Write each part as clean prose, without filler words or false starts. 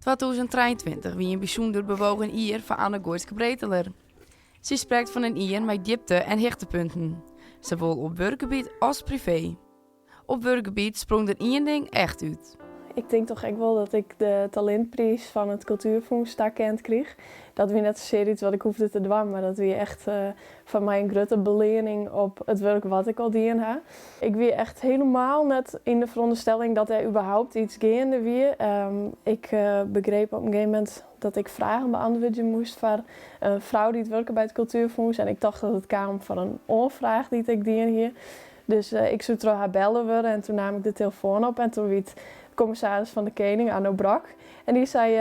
2023 wie een bijzonder bewogen jaar van Anne Goortske Breteler. Ze spreekt van een jaar met diepte- en hichtepunten, zowel op werkgebied als privé. Op werkgebied sprong er één ding echt uit. Ik denk toch echt wel dat ik de talentprijs van het Cultuurfonds kent kreeg. Dat was net zozeer iets wat ik hoefde te doen, maar dat was echt van mij een grote belening op het werk wat ik al dien heb. Ik was echt helemaal net in de veronderstelling dat er überhaupt iets gaande was. Ik begreep op een gegeven moment dat ik vragen beantwoorden moest voor een vrouw die het werken bij het Cultuurfonds. En ik dacht dat het kwam van een oorvraag die ik dien hier. Dus ik zou terug haar bellen worden en toen nam ik de telefoon op en toen werd commissaris van de Koning, Arno Brak. En die zei,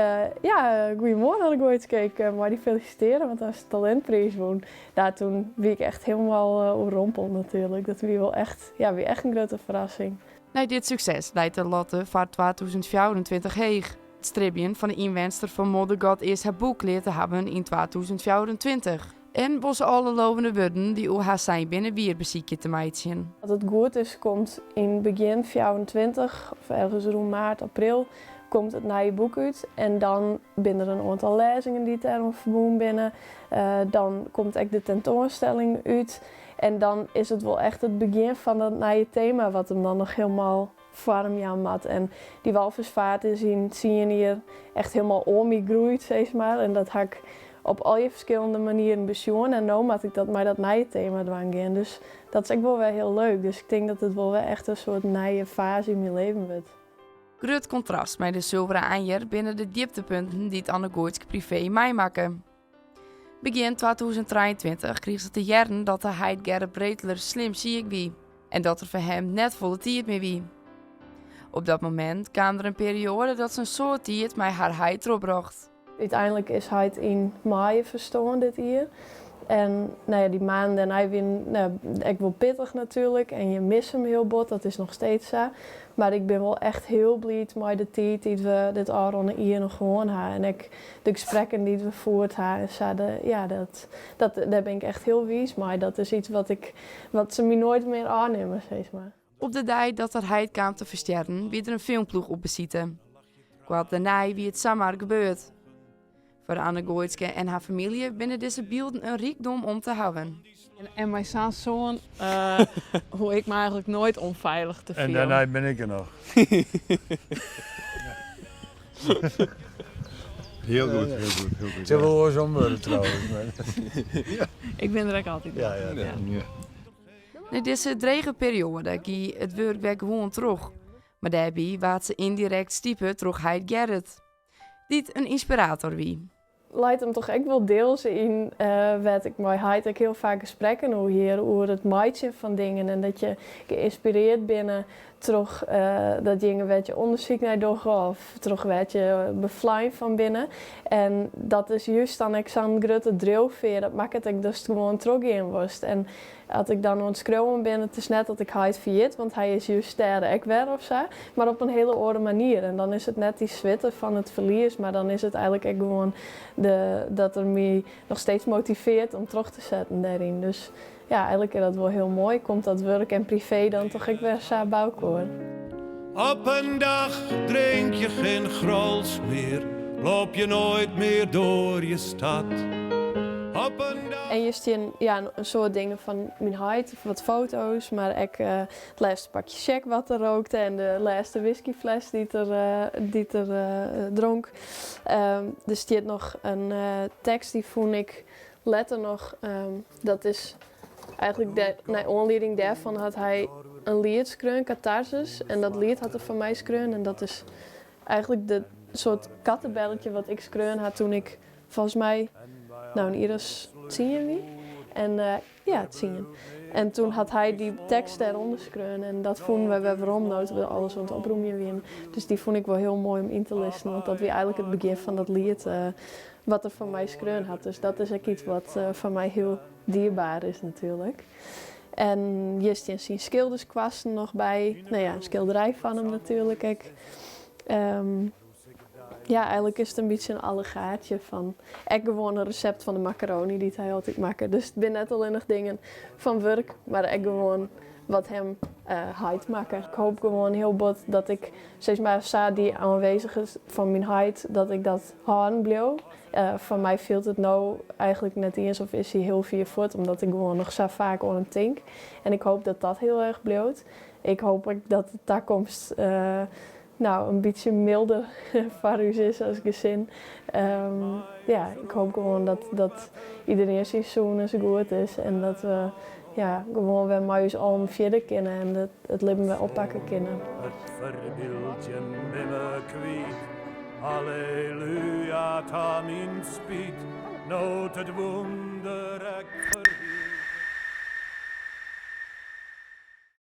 goedemorgen had ik ooit gekeken, maar die feliciteren, want dat is de talentprijs woon. Ja, toen was ik echt helemaal overrompeld natuurlijk. Dat was wel echt, weer echt een grote verrassing. Na dit succes leidt de Lotte voor 2024 heeg. Het stripje van de inwenster van Moddergod is het boek leer te hebben in 2024. En was alle lovende woorden die u haar zijn binnen weer beziekje te meidjen. Als het goed is, komt in begin 2024, of ergens rond maart, april, komt het nieuwe boek uit. En dan binnen een aantal lezingen die termen verbonden binnen. Dan komt ook de tentoonstelling uit. En dan is het wel echt het begin van dat nieuwe thema wat hem dan nog helemaal vorm mat. En die walvisvaart zie je hier echt helemaal omgegroeid, zeg maar. En dat heb ik op al je verschillende manieren bezien. En nu maak ik dat maar dat nieuwe thema gaan. Dus dat is ook wel weer heel leuk. Dus ik denk dat het wel weer echt een soort nieuwe fase in mijn leven wordt. Groot contrast met de zilveren aanjer binnen de dieptepunten die het Anne Goortske privé meemaken. Begin 2023 kreeg ze te jaren dat de heid Gerrit Breteler slim ziek wie. En dat er voor hem net volle tijd meer wie. Op dat moment kwam er een periode dat ze een soort tijd met haar heid erop bracht. Uiteindelijk is hij het in mei verstaan dit jaar. En die maanden, hij ik wil pittig natuurlijk en je mist hem heel bot, dat is nog steeds zo. Maar ik ben wel echt heel blij met de tijd die we dit al hier nog gewoon hebben. En de gesprekken die we voert hebben, daar ben ik echt heel wies. Maar dat is iets wat ze me nooit meer aannemen, zeg maar. Op de dag dat er heid kwam te versterren, werd er een filmploeg op bezitten. Kwart daarna wie het samen gebeurt. Voor Anne Goortske en haar familie binnen deze beelden een rijkdom om te houden. En mijn zoon, hoe ik me eigenlijk nooit onveilig te voelen. En daarna ben ik er nog. Heel goed, heel goed, heel goed. Ze hebben wel zo'n woorden trouwens. Ik ben er ook altijd bij. Ja. Na deze drege periode ging het werk weer gewoon terug. Maar daarbij waard ze indirect stiepen terug Heid Gerrit. Die een inspirator wie. Leidt hem toch echt wel deels in wat ik met Heid ook heel vaak gesprekken over het meidje van dingen. En dat je geïnspireerd binnen terug dat dingen werd je onderzoek naar doorgaan of terug werd je bevlijn van binnen. En dat is juist dan ik zo'n grote drijfveer, dat maakt het ik dus gewoon terug in was. En als ik dan aan het schreeuwen ben, het is net dat ik Heid viert, want hij is juist sterren ik weer of zo, maar op een hele andere manier. En dan is het net die zwitten van het verlies, maar dan is het eigenlijk echt gewoon dat er me nog steeds motiveert om terug te zetten daarin. Dus ja, eigenlijk is dat wel heel mooi. Komt dat werk en privé dan toch ik weer samen bij elkaar. Op een dag drink je geen grols meer, loop je nooit meer door je stad. Op een dag... En je ziet een soort dingen van mijn huid, wat foto's, maar ik het laatste pakje check wat er rookte en de laatste whiskyfles die er dronk. Er staat nog een tekst die vond ik letter nog, dat is eigenlijk naar aanleiding daarvan had hij een lied geschreven, Catharsis, en dat lied had hij van mij geschreven en dat is eigenlijk de soort kattenbelletje wat ik geschreven had toen ik volgens mij een iris 10 wie. En 10. En toen had hij die tekst eronder geschreven en dat vonden we waarom nooit we alles aan het oproemen weer. Dus die vond ik wel heel mooi om in te listen, want dat was eigenlijk het begin van dat lied wat er van mij geschreven had. Dus dat is ook iets wat van mij heel dierbaar is natuurlijk. En Justien zien schilderskwasten nog bij. Een schilderij van hem natuurlijk. Eigenlijk is het een beetje een allegaatje van echt gewoon een recept van de macaroni die hij altijd maakt. Dus het zijn net alleen nog dingen van werk, maar echt gewoon wat hem heid maken. Ik hoop gewoon heel bot dat ik steeds maar die aanwezig is van mijn heid, dat ik dat houden blijf. Van mij viel het nou eigenlijk net eens of is hij heel veel voort, omdat ik gewoon nog zo vaak aan hem denk. En ik hoop dat dat heel erg blijft. Ik hoop ook dat de toekomst een beetje milder voor u is als gezin. Ik hoop gewoon dat iedereen zijn zoon en zo goed is en dat we gewoon weer met ons allen verder kunnen en het leven weer oppakken kunnen. Het verbeeld je nimmer kwijt. Halleluja, ta mijn spiet, nood het wonder.